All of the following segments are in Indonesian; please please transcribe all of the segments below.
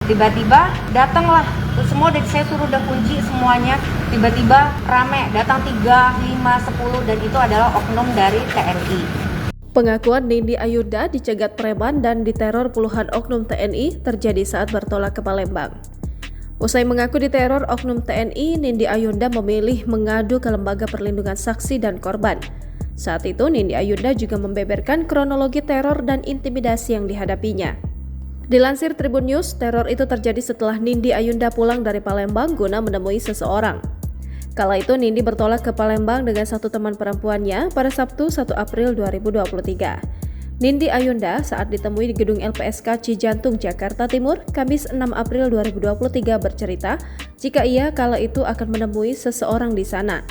Tiba-tiba datanglah, semua saya suruh udah kunci semuanya. Tiba-tiba rame, datang 3, 5, 10 dan itu adalah oknum dari TNI. Pengakuan Nindi Ayunda dicegat preman dan diteror puluhan oknum TNI terjadi saat bertolak ke Palembang. Usai mengaku diteror oknum TNI, Nindi Ayunda memilih mengadu ke Lembaga Perlindungan Saksi dan Korban. Saat itu, Nindi Ayunda juga membeberkan kronologi teror dan intimidasi yang dihadapinya. Dilansir Tribun News, teror itu terjadi setelah Nindi Ayunda pulang dari Palembang guna menemui seseorang. Kala itu Nindi bertolak ke Palembang dengan satu teman perempuannya pada Sabtu 1 April 2023. Nindi Ayunda saat ditemui di gedung LPSK Cijantung, Jakarta Timur, Kamis 6 April 2023 bercerita jika ia kala itu akan menemui seseorang di sana.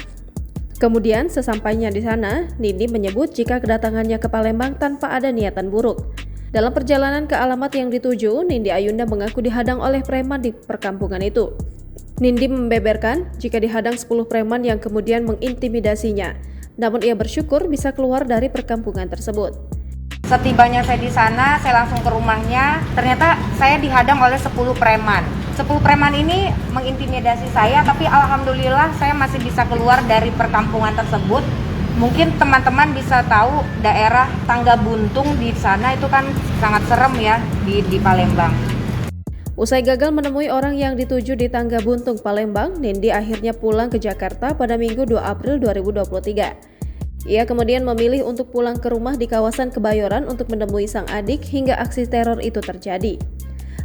Kemudian sesampainya di sana, Nindi menyebut jika kedatangannya ke Palembang tanpa ada niatan buruk. Dalam perjalanan ke alamat yang dituju, Nindi Ayunda mengaku dihadang oleh preman di perkampungan itu. Nindi membeberkan jika dihadang 10 preman yang kemudian mengintimidasinya, namun ia bersyukur bisa keluar dari perkampungan tersebut. Setibanya saya di sana, saya langsung ke rumahnya. Ternyata saya dihadang oleh 10 preman. 10 preman ini mengintimidasi saya, tapi alhamdulillah saya masih bisa keluar dari perkampungan tersebut. Mungkin teman-teman bisa tahu daerah Tangga Buntung di sana itu kan sangat serem ya di Palembang. Usai gagal menemui orang yang dituju di Tangga Buntung, Palembang, Nindi akhirnya pulang ke Jakarta pada Minggu 2 April 2023. Ia kemudian memilih untuk pulang ke rumah di kawasan Kebayoran untuk menemui sang adik hingga aksi teror itu terjadi.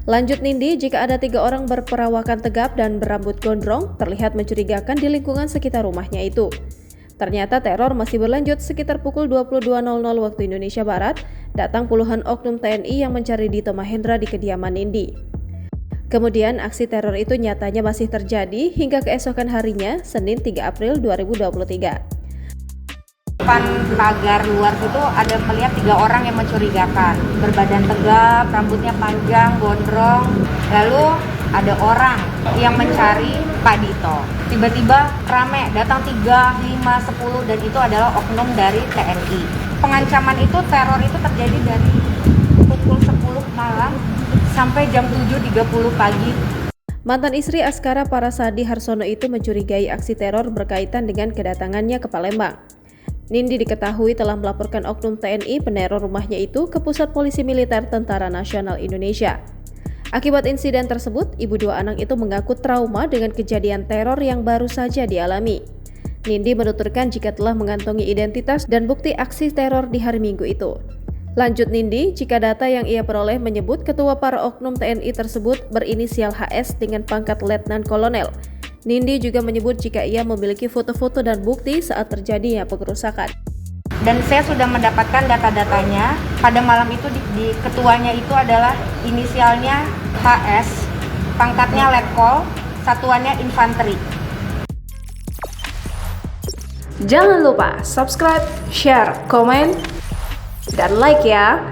Lanjut Nindi, jika ada 3 orang berperawakan tegap dan berambut gondrong terlihat mencurigakan di lingkungan sekitar rumahnya itu. Ternyata teror masih berlanjut. Sekitar pukul 22.00 waktu Indonesia Barat, datang puluhan oknum TNI yang mencari Dito Mahendra di kediaman Nindi. Kemudian aksi teror itu nyatanya masih terjadi hingga keesokan harinya, Senin 3 April 2023. Depan pagar luar situ ada melihat 3 orang yang mencurigakan, berbadan tegap, rambutnya panjang, gondrong. Lalu ada orang yang mencari Pak Dito. Tiba-tiba rame, datang 3, 5, 10 dan itu adalah oknum dari TNI. Pengancaman itu, teror itu terjadi dari pukul 10 malam sampai jam 7.30 pagi. Mantan istri Askara Parasadi Harsono itu mencurigai aksi teror berkaitan dengan kedatangannya ke Palembang. Nindi diketahui telah melaporkan oknum TNI peneror rumahnya itu ke Pusat Polisi Militer Tentara Nasional Indonesia. Akibat insiden tersebut, ibu 2 anak itu mengaku trauma dengan kejadian teror yang baru saja dialami. Nindi menuturkan jika telah mengantongi identitas dan bukti aksi teror di hari Minggu itu. Lanjut Nindi, jika data yang ia peroleh menyebut ketua para oknum TNI tersebut berinisial HS dengan pangkat Letnan Kolonel. Nindi juga menyebut jika ia memiliki foto-foto dan bukti saat terjadinya pengerusakan. Dan saya sudah mendapatkan data-datanya. Pada malam itu di ketuanya itu adalah inisialnya HS, pangkatnya Letkol, satuannya infanteri. Jangan lupa subscribe, share, komen, dan like ya.